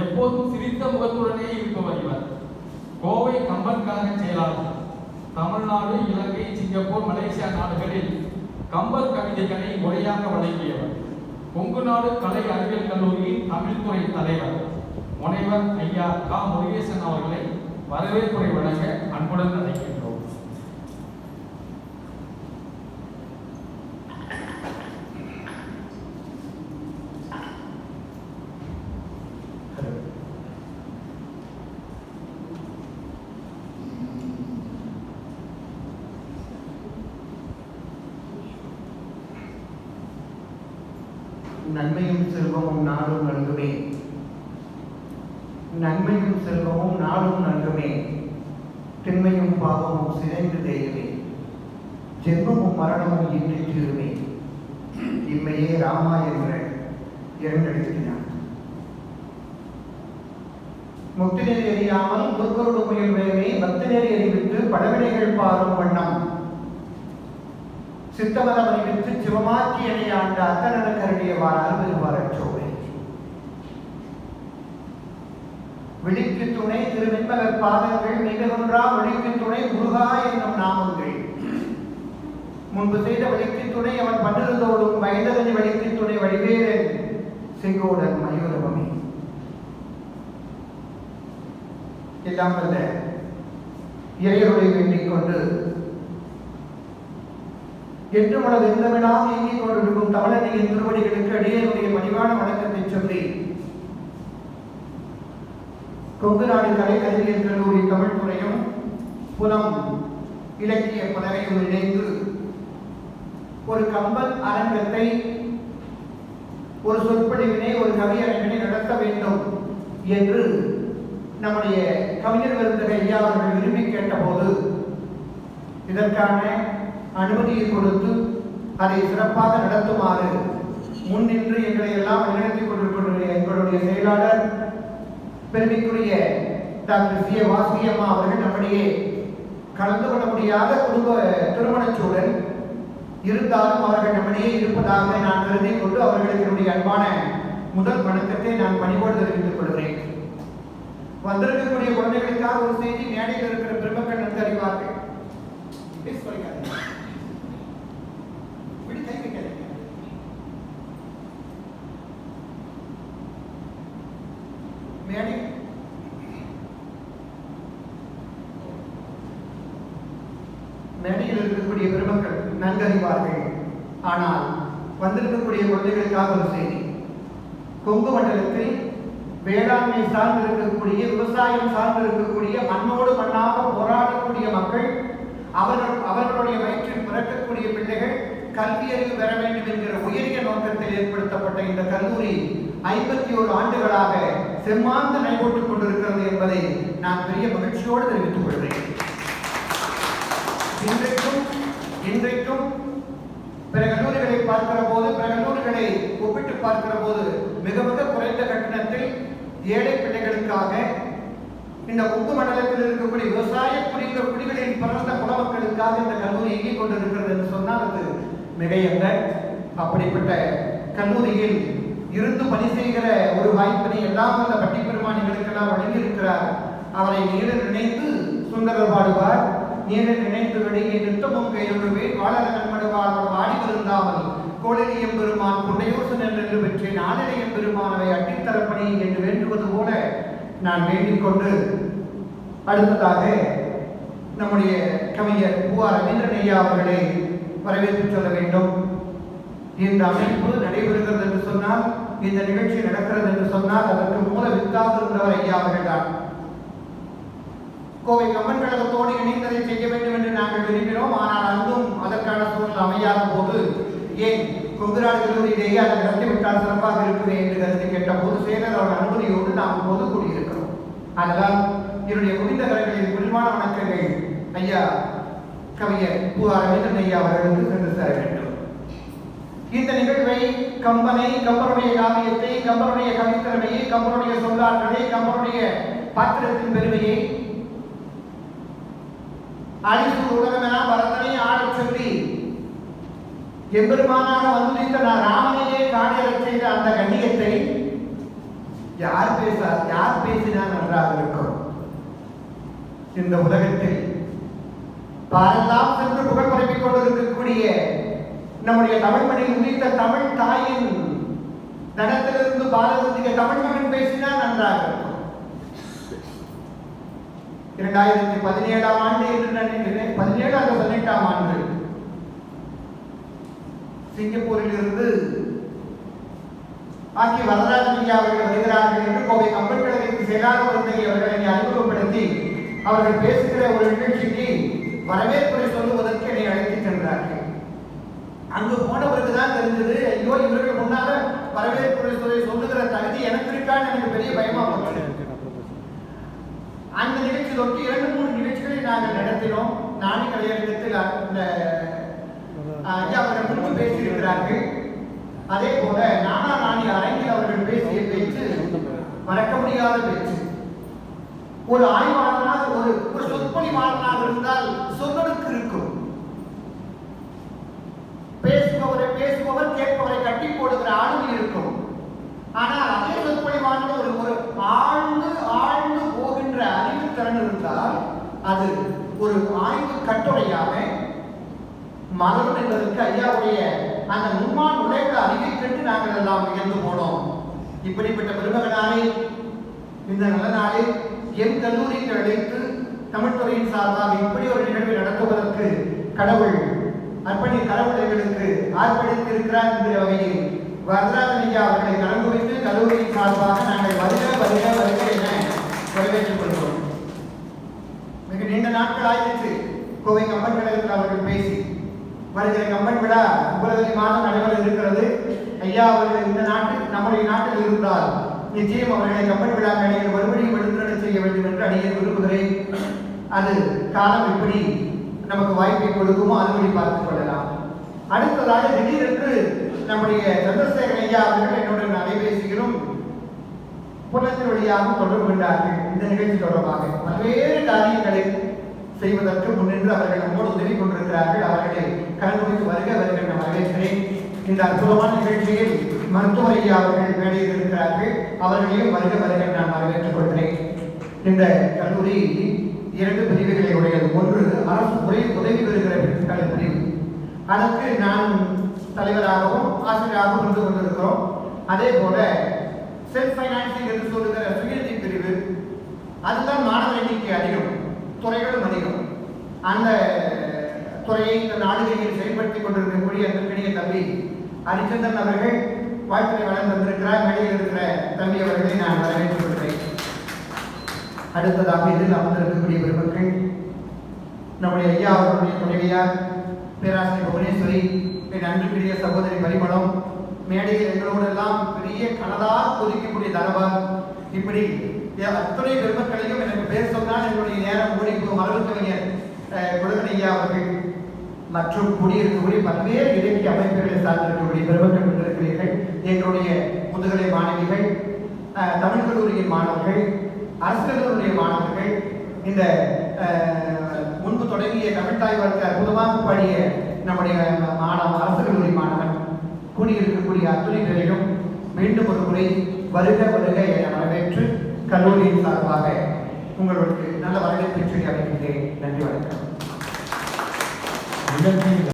எப்போதும் சிரித்த முகத்துடனே இருப்பவர் இவர். கோவை கம்பன் கழக செயலாளர். தமிழ்நாடு, இலங்கை, சிங்கப்பூர், மலேசியா நாடுகளில் கம்பர் கவிதைகளை முறையாக வழங்கியவர். கொங்கு நாடு கலை அறிவியல் கல்லூரியின் தமிழ்துறை தலைவர் முனைவர் ஐயா கா முருகேசன் அவர்களை வரவேற்புரை வழங்க அன்புடன் அழைக்கின்றோம். நன்மையும் செல்வமும் நாடும் நல்குமே, நன்மையும் செல்வமும் நாடும் நல்குமே, திண்மையும் பாவமும் சிதைந்து தேயுமே, ஜென்மமும் மரணமும் இன்றி தீருமே, இம்மையே ராமா என்ற இரண்டெழுத்தினார். முக்தி நெறி அறியாமல் முற்கொருடு முயல் வேவே பக்தி நெறி அறிவித்து பழவினைகள் பாரும் வண்ணம் சித்தமதம் அறிவித்து சிவமாக்கி என ஆண்ட அத்தனது கருடியவார் அருள்வார் அச்சோவை விழிக்கு துணை திருவெண்மலர் பாதங்கள் மிகொன்றா ஒளிக்கு துணை முருகா என்னும் நாமங்கள் முன்பு செய்த வழிக்கு துணை அவன் பன்னிருந்தோடும் வயதனி வழிக்கு துணை வடிவேலன் செங்கோடன் மயூரபமே. எல்லாம் வல்ல இறையருளை வேண்டிக் கொண்டு என்று மனது எந்தமிடாக இயங்கிக் கொண்டிருக்கும் தமிழனியின் திருவடிகளுக்கு அடியேனுடைய பணிவான வணக்கத்தை சொல்லி, கொங்கு நாடு கலை அறிவியல் கல்லூரி தமிழ்துறையும் புலம் இலக்கிய புலரையும் இணைந்து ஒரு கம்பன் அரங்கத்தை, ஒரு சொற்பொழிவினை, ஒரு கவியரங்கினை நடத்த வேண்டும் என்று நம்முடைய கவிஞர் விருந்தக ஐயா அவர்கள் விரும்பி கேட்டபோது இதற்கான அனுமதியை கொடுத்து அதை சிறப்பாக நடத்துமாறு முன்னின்று எங்களை எல்லாம் வழிநடத்திக் கொண்டிருக்கின்ற எங்களுடைய செயலாளர் பெருமைக்குரிய டாக்டர் சி ஏ வாசுகி அம்மா அவர்கள் நம்முடைய கலந்து கொள்ள முடியாத குடும்ப திருமணச் சூழல் இருந்தாலும் அவர்கள் நம்முடைய இருப்பதாக நான் கருதி கொண்டு அவர்களுக்கு என்னுடைய அன்பான முதல் வணக்கத்தை நான் பணிவோடு தெரிவித்துக் கொள்கிறேன். வந்திருக்கக்கூடிய குழந்தைகளுக்காக ஒரு செய்தி மேடையில் இருக்கிற பெருமக்கள் நன்கு அறிவார்கள். மேடையில் இருக்கக்கூடிய பெருமக்கள் நன்கறிவார்கள். ஆனால் வந்திருக்கக்கூடிய குழந்தைகளுக்காக ஒரு செய்தி. கொங்கு மண்டலத்தில் வேளாண்மை சார்ந்து இருக்கக்கூடிய, விவசாயம் சார்ந்து இருக்கக்கூடிய, மண்ணோடு மண்ணாக போராடக்கூடிய மக்கள், அவர்களுடைய வயிற்றில் பிறக்கக்கூடிய பிள்ளைகள் கல்வி அறிவு பெற வேண்டும் என்கிற உயரிய நோக்கத்தில் ஏற்படுத்தப்பட்ட இந்த கல்லூரி 51 ஆண்டுகளாக செம்மாந்து நடைபெற்றுக் கொண்டிருக்கிறது என்பதை நான் பெரிய மகிழ்ச்சியோடு தெரிவித்துக் கொள்கிறேன். இன்றைக்கும் பிற கல்லூரிகளை பார்க்கிற போது, பிற கல்லூரிகளை ஒப்பிட்டு பார்க்கிற போது மிக மிக குறைந்த கட்டணத்தில் ஏழை பிள்ளைகளுக்காக இந்த கொங்கு மண்டலத்தில் இருக்கக்கூடிய விவசாய குடிகளின் பிறந்த குலமக்களுக்காக இந்த கல்லூரி இயங்கிக் கொண்டிருக்கிறது என்று சொன்னால் அது மிகையல்ல. அப்படிப்பட்ட கல்லூரியில் இருந்து பணி செய்கிற ஒரு வாய்ப்பினை எல்லாம் அந்த பட்டி பெருமானிகளுக்கெல்லாம் வழங்கியிருக்கிறார். அவரை நேரில் நினைத்து சுந்தரர் பாடுவார். நேரில் நினைத்து வெளியே நித்தமும் கையொழுவேன் வாழரகன் மடுவார் வாடி வருந்தாமல் கோளிலியம் பெருமான் கொண்டையோசன் என்று பெற்றேன் ஆளிலியம் பெருமானவை அட்டித்தரப்பணி என்று வேண்டுவது போல நான் வேண்டிக் கொண்டு அடுத்ததாக நம்முடைய கவிஞர் பூஆர் ரவீந்திரன் ஐயா அவர்களை வரவேற்று சொல்ல வேண்டும். இந்த அமைப்பு நடைபெறுகிறது என்று சொன்னால், இந்த நிகழ்ச்சி நடக்கிறது என்று சொன்னால் அதற்கு மூல வித்தாக இருந்தவர் ஐயா அவர்கள்தான். கோவை கம்பன் கழகத்தோடு இணைந்ததை செய்ய வேண்டும் என்று நாங்கள் விரும்பினோம். ஆனால் அங்கும் அதற்கான சூழல் அமையாத போது ஏன் கொங்கு நாடு கல்லூரியிலேயே அதை நடத்திவிட்டால் சிறப்பாக இருக்குமே என்று கருத்து கேட்ட போது செயலர் அவர்கள் அனுமதியோடு நாம் இப்போது கூடியிருக்கிறோம். அதனால் என்னுடைய முடிந்த கலைகளின் குளிர்மான வணக்கங்கள் ஐயா கவிஞர் பூஆர் ரவீந்திரன் ஐயா அவர்களுக்கு சென்று தர வேண்டும். இந்த நிகழ்வை கம்பனை, கம்பனுடைய காவியத்தை, கம்பனுடைய கவித்திறமையை, கம்பனுடைய சொல்லாற்றலை, கம்பனுடைய பாத்திரத்தின் பெருமையை அழிசூர் உலகமென பரதனை ஆடச் சொல்லி எம்பெருமானாக வந்துதித்த ராமனையே காணியறச் செய்த அந்த கண்ணியத்தை யார் பேசினால் நன்றாக இருக்கும்? இந்த உலகத்தில் பாரெல்லாம் சென்று புகழ் பரப்பிக் கொண்டிருக்கக்கூடிய நம்முடைய தமிழ் மண்ணில் உதித்த தமிழ் தாயின் தனத்திலிருந்து பாரதத்திய தமிழ் மகன் பேசினால் நன்றாக இருக்கும். 2017ஆம் ஆண்டு என்று நினைக்கிறேன், 17 அல்லது 18ஆம் ஆண்டு சிங்கப்பூரில் இருந்து ஆக்கி வரதராஜன் ஐயா அவர்கள் வருகிறார்கள் என்று கோவை கம்பன் கழகத்தின் செயலாளர் வருந்தை அவர்களை அறிமுகப்படுத்தி அவர்கள் பேசுகிற ஒரு நிகழ்ச்சிக்கு வரவேற்புரை சொல்லுவதற்கு என்னை அழைத்து சென்றார்கள். அங்கு போன பிறகுதான் தெரிஞ்சது, ஐயோ இவர்கள் முன்னால வரவேற்புரை சொல்லுகிற தகுதி எனக்கு இருக்கான்னு எனக்கு பெரிய பயமா போச்சு. அந்த நிகழ்ச்சி தொட்டு 2-3 நிகழ்ச்சிகளை நாங்கள் நடத்தினோம். நாணி கலையரங்கத்தில் ஐயா அவர்கள் முன்பு பேசியிருக்கிறார்கள். அதே போல நானா ராணி அரங்கில் அவர்கள் பேசிய பேச்சு மறக்க முடியாத பேச்சு. ஒரு ஆய்வாளனாக ஒரு சொற்பொழிவாளனாக இருந்தால் சொல்லலுக்கு இருக்கும். பேசுபவர் கேட்பவரை கட்டி போடுகிற ஆளுமை இருக்கும். ஆனால் அதே சொற்பொழிவாளர் ஒரு ஆழ்ந்து போகின்ற அறிவு திறன் இருந்தால் அது ஒரு ஆய்வு கட்டுரையாக மலரும் என்பதற்கு ஐயாவுடைய அந்த முன்மான் உழைக்க அறிவை கண்டு நாங்கள் எல்லாம் வியந்து போனோம். இப்படிப்பட்ட பெருமகனாரை இந்த நல்ல நாளில் என் கல்லூரிக்கு அழைத்து தமிழ்துறையின் சார்பாக இப்படி ஒரு நிகழ்வை நடத்துவதற்கு கடவுள் எங்களுக்கு ஆர்ப்பணித்து இருக்கிறார் என்கிற வகையில் வரதராஜன் ஐயா அவர்களை கலந்து வைத்து கல்லூரியின் சார்பாக நாங்கள் வருக என வரவேற்றுக் கொள்கிறோம். மிக நீண்ட நாட்கள் ஆயிடுச்சு கோவை கம்பன் கழகத்தில் அவர்கள் பேசி. வருகிற கம்பன் விழா பிப்ரவரி மாதம் நடைபெற இருக்கிறது. ஐயா அவர்கள் இந்த நம்முடைய நாட்டில் இருந்தால் நிச்சயம் அவர்களை கம்பன் விழா மேடையில் மறுபடியும் எடுத்துரை செய்ய வேண்டும் என்று அடியேன் விரும்புகிறேன். அது காலம் எப்படி நமக்கு வாய்ப்பை கொடுக்குமோ அதுபடி பார்த்துக் கொள்ளலாம். அடுத்ததாக திடீரென்று நம்முடைய சந்திரசேகர் ஐயா அவர்கள் என்னுடன் அலைபேசியிலும் புலத்தின் வழியாக தொடர்பு கொண்டார்கள். இந்த நிகழ்ச்சி தொடர்பாக பல்வேறு காரியங்களை செய்வதற்கு முன்னின்று அவர்கள் நம்மோடு உதவி கொண்டிருக்கிறார்கள். அவர்களை கலந்து வைத்து வருக என வரவேற்கிறேன். இந்த அற்புதமான நிகழ்ச்சியில் மருத்துவர் ஐயா அவர்கள் மேடையில் இருக்கிறார்கள். அவர்களையும் வருக நான் வரவேற்றுக் கொள்கிறேன். இந்த கல்லூரி 2 பிரிவுகளை உடையது. ஒன்று அரசு உதவி பெறுகிற கல்வி பிரிவு. அதற்கு நான் தலைவராகவும் ஆசிரியராகவும் இருந்து கொண்டிருக்கிறோம். அதே போல செல்ஃப் பைனான்சிங் என்று சொல்லுகிற சுயநிதி பிரிவு, அதுதான் மாணவர் எண்ணிக்கை அதிகம், துறைகளும் அதிகம். அந்த துறையை இந்த நாடுகளில் செயல்படுத்திக் கொண்டிருக்கக்கூடிய அன்பிற்கினிய தம்பி ஹரிச்சந்திரன் அவர்கள் வாழ்த்துறை வளர்ந்து வந்திருக்கிறார். மேடையில் இருக்கிற தம்பி அவர்களை நான் வரவேற்றுக் கொள்கிறேன். அடுத்ததாக இதில் அமர்ந்திருக்கக்கூடிய பெருமக்கள் நம்முடைய ஐயா அவர்களுடைய துணைவியார் பேராசிரியர் புவனேஸ்வரி, என் அன்புக்குரிய சகோதரி பரிமளம், மேடையில் எங்களோடு எல்லாம் பெரிய கனதா கொதிக்கக்கூடிய தரவார், இப்படி அத்துறை பெருமக்களையும் எனக்கு பேர் சொன்னால் என்னுடைய நேரம் கூடி மரபு கவிஞர் குலகன் ஐயா அவர்கள் மற்றும் கூடியிருக்கக்கூடிய பல்வேறு இலக்கிய அமைப்புகளை சார்ந்திருக்கக்கூடிய பெருமக்கள் கொண்டிருக்கிறீர்கள். எங்களுடைய முதுகலை மாணவிகள், தமிழ் கல்லூரியின் மாணவர்கள், அரசு கல்லூரிய மாணவர்கள், இந்த முன்பு தொடங்கிய தமிழ்தாய் வாழ்க்கை அற்புதமாக பாடிய நம்முடைய அரசு கல்லூரி மாணவன் கூடியிருக்கக்கூடிய அத்துணை பேரையும் மீண்டும் ஒரு முறை வருக என வரவேற்று கல்லூரியின் சார்பாக உங்களுக்கு நல்ல வரவேற்பை சொல்லி அழைக்கின்றேன். நன்றி, வணக்கம்.